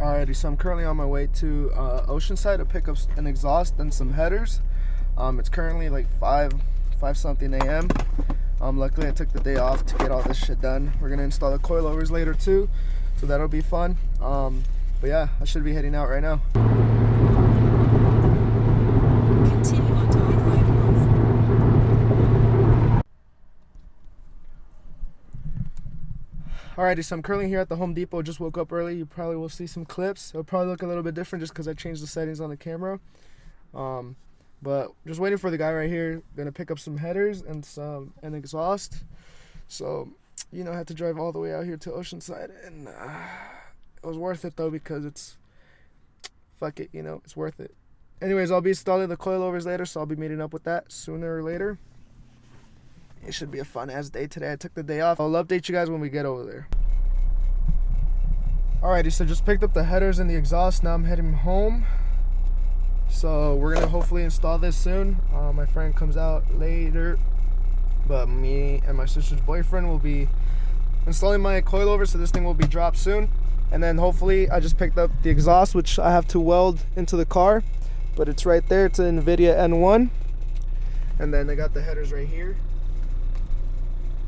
Alrighty, so I'm currently on my way to Oceanside to pick up an exhaust and some headers. It's currently like 5 something a.m. Luckily I took the day off to get all this shit done. We're gonna install the coilovers later too, so that'll be fun. But yeah, I should be heading out right now. Continue onto I-5 North. Alrighty, so I'm currently here at the Home Depot. Just woke up early. You probably will see some clips. It'll probably look a little bit different just because I changed the settings on the camera. But just waiting for the guy right here. Gonna pick up some headers and an exhaust. So, you know, I had to drive all the way out here to Oceanside, and it was worth it though because it's fuck it, you know, it's worth it. Anyways, I'll be installing the coilovers later, so I'll be meeting up with that sooner or later. It should be a fun ass day today. I took the day off. I'll update you guys when we get over there. Alrighty, so just picked up the headers and the exhaust. Now I'm heading home. So we're gonna hopefully install this soon. My friend comes out later, but me and my sister's boyfriend will be installing my coilover, so this thing will be dropped soon. And then hopefully I just picked up the exhaust, which I have to weld into the car, but it's right there. It's an NVIDIA N1. And then I got the headers right here.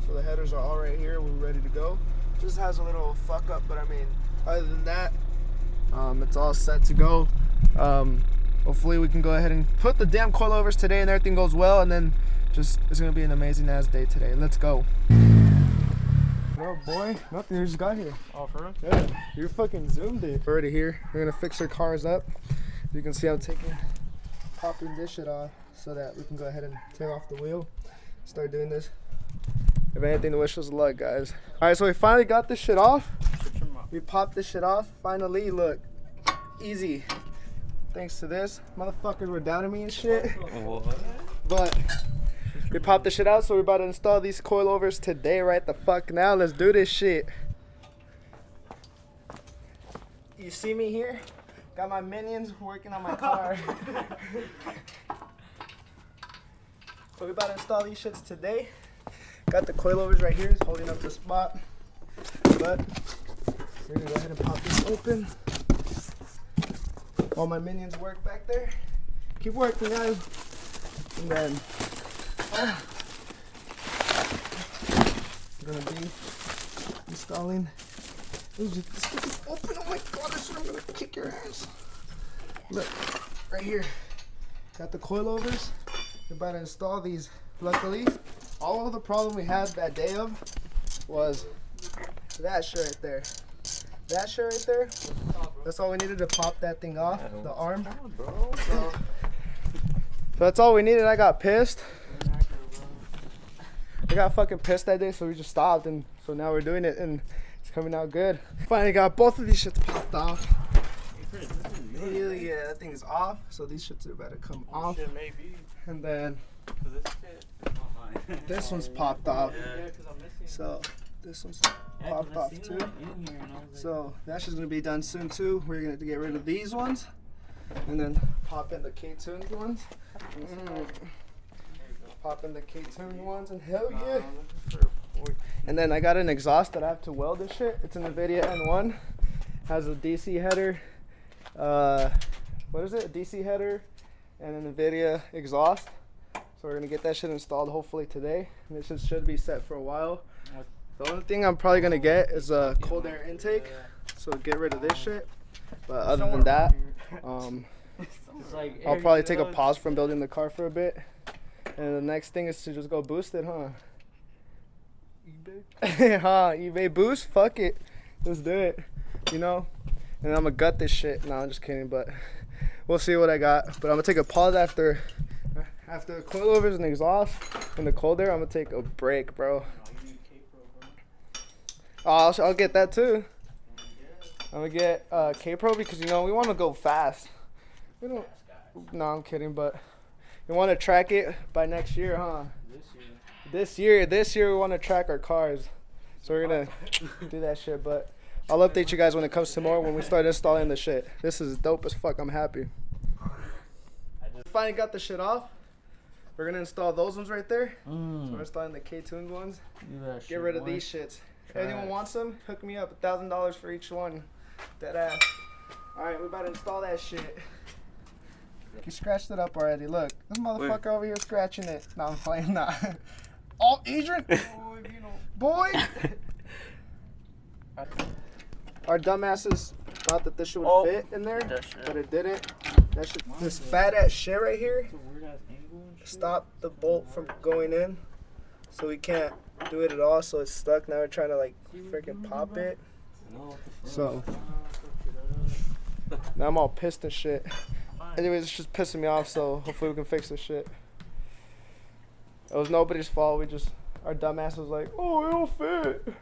So the headers are all right here. We're ready to go. Just has a little fuck up, but I mean, other than that, it's all set to go. Hopefully we can go ahead and put the damn coilovers today and everything goes well, and then just it's gonna be an amazing ass day today. Let's go. No boy, nothing, you just got here. Oh, for real? Yeah, you fucking zoomed it. We're already here. We're gonna fix our cars up. You can see I'm popping this shit off so that we can go ahead and take off the wheel, start doing this. If anything, to wish us luck, guys. All right, so we finally got this shit off. We popped this shit off. Finally, look, easy. Thanks to this, motherfuckers were doubting me and shit. But we popped the shit out, so we're about to install these coilovers today, right the fuck now. Let's do this shit. You see me here? Got my minions working on my car. So we're about to install these shits today. Got the coilovers right here, it's holding up the spot. But we're gonna go ahead and pop this open. All my minions work back there. Keep working, guys. And then I'm gonna be installing. Ooh, this is open. Oh my god, this one I'm gonna kick your ass. Look, right here. Got the coilovers. We're about to install these. Luckily, all of the problem we had that day of was that shit right there. That shit right there, that's all we needed to pop that thing off, the arm. So that's all we needed. I got pissed. I got fucking pissed that day, so we just stopped, and so now we're doing it, and it's coming out good. Finally got both of these shits popped off. Hell yeah, that thing is off, so these shits are about to come off. And then this one's popped off. So this one's popped off too. So that's just gonna be done soon too. We're gonna get rid of these ones and then pop in the K-tuned ones. Pop in the K-tuned ones, and hell yeah. And then I got an exhaust that I have to weld this shit. It's an NVIDIA N1. Has a DC header. What is it? A DC header and an NVIDIA exhaust. So we're gonna get that shit installed hopefully today. And this should be set for a while. The only thing I'm probably gonna get is a cold air intake, so get rid of this shit. But other than that, I'll probably take a pause from building the car for a bit. And the next thing is to just go boost it, huh? eBay? Huh, eBay boost? Fuck it. Let's do it, you know? And I'm gonna gut this shit. No, I'm just kidding, but we'll see what I got. But I'm gonna take a pause after the coilovers and exhaust and the cold air. I'm gonna take a break, bro. Oh, I'll get that too. I'm gonna get K-Pro because, you know, we want to go fast. We don't. No, I'm kidding, but we want to track it by next year, huh? This year we want to track our cars. So we're gonna do that shit. But I'll update you guys when it comes to more, when we start installing the shit. This is dope as fuck. I'm happy. Finally got the shit off. We're gonna install those ones right there. So we're installing the K-tuned ones. Get rid of these shits. If anyone wants them, hook me up. $1,000 for each one. Dead ass. Alright, we about to install that shit. You scratched it up already. Look, this motherfucker over here scratching it. No, I'm playing. Nah. Oh, Adrian! Boy! Our dumbasses thought that this shit would fit in there, but it didn't. That shit, this fat ass shit right here stopped the bolt from going in, so we can't do it at all. So it's stuck. Now we're trying to like freaking pop it. So now I'm all pissed and shit. Anyways, it's just pissing me off. So hopefully we can fix this shit. It was nobody's fault. We just, our dumbass was like, oh, it'll fit.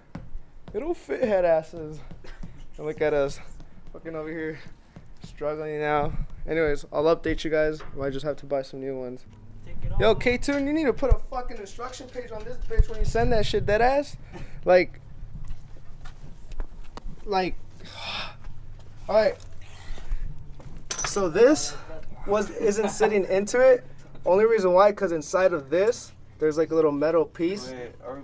It'll fit, head asses. And look at us, fucking over here, struggling now. Anyways, I'll update you guys. I might just have to buy some new ones. Yo, K-Tune, you need to put a fucking instruction page on this bitch when you send that shit, dead ass. Like, all right. So this isn't sitting into it. Only reason why, because inside of this, there's like a little metal piece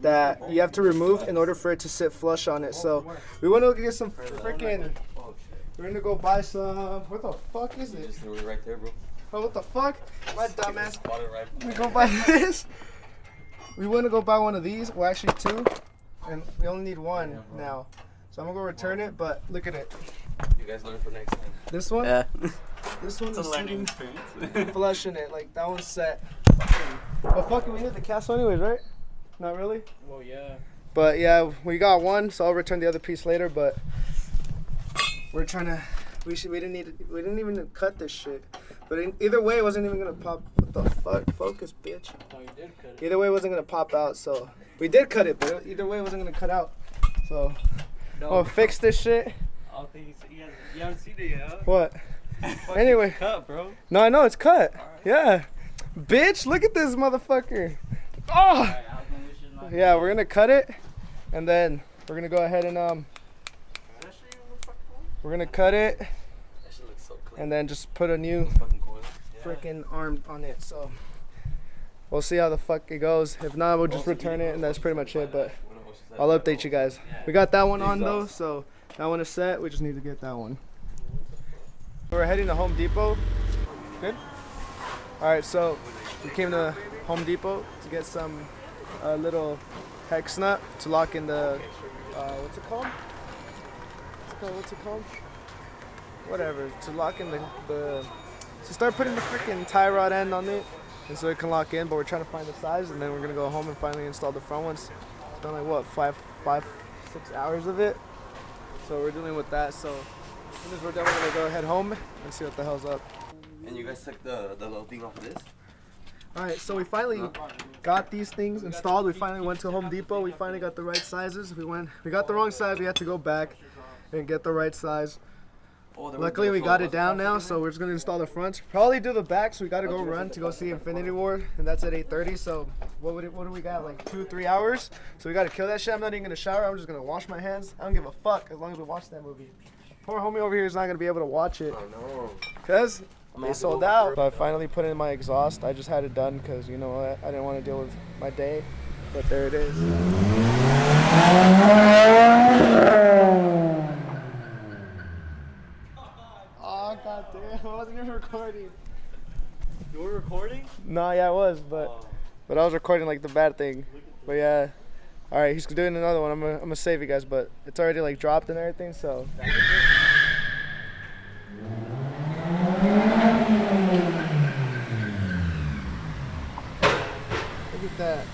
that you have to remove in order for it to sit flush on it. So we want to get some freaking. We're gonna go buy some. What the fuck is it? Just threw it right there, bro. Oh, what the fuck? My dumbass. We go buy this. We want to go buy one of these. Well, actually two, and we only need one now. So I'm gonna go return it. But look at it. You guys learn for next time. This one. Yeah. This one's It's a learning sitting flushing it. Like that one's set. But fucking, we need the castle anyways, right? Not really. Well, yeah. But yeah, we got one, so I'll return the other piece later. But we're trying to. We didn't even cut this shit. But either way, it wasn't even gonna pop. What the fuck? Focus, bitch. Oh, you did cut it. Either way, it wasn't gonna pop out. So we did cut it, but either way, it wasn't gonna cut out. So I'll fix this shit. I don't think you haven't seen it yet. What? Anyway. Cut, bro. No, I know it's cut. Yeah. Bitch, look at this motherfucker. Oh! Yeah, we're gonna cut it, and then we're gonna go ahead and we're gonna cut it, That shit looks so clean. and then just put a new Fucking coil. freaking arm on it. So we'll see how the fuck it goes. If not, we'll just return it, and that's pretty much it. But I'll update you guys. We got that one on though, so that one is set. We just need to get that one. We're heading to Home Depot. Good. All right, so we came to Home Depot to get some little hex nut to lock in the what's it called? What's it called? Whatever. To lock in the to start putting the freaking tie rod end on it, and so it can lock in. But we're trying to find the size, and then we're gonna go home and finally install the front ones. It's been like what 6 hours of it. So we're dealing with that. So as soon as we're done, we're gonna go head home and see what the hell's up. And you guys took the little thing off of this? Alright, so we finally got these things installed. We finally went to Home Depot. We finally got the right sizes. We got the wrong size. We had to go back and get the right size. Luckily, we got it down now, so we're just gonna install the fronts. Probably do the backs. We gotta go run to go see Infinity War, and that's at 8:30. So what do we got? Like 2-3 hours. So we gotta kill that shit. I'm not even gonna shower. I'm just gonna wash my hands. I don't give a fuck as long as we watch that movie. Poor homie over here is not gonna be able to watch it. Oh no. Cause they sold out. So I finally put in my exhaust. I just had it done because you know what? I didn't want to deal with my day. But there it is. Oh goddamn! I wasn't even recording. You were recording? No, yeah, I was, but I was recording like the bad thing. But yeah. All right, he's doing another one. I'm gonna save you guys, but it's already like dropped and everything. So. Look at that.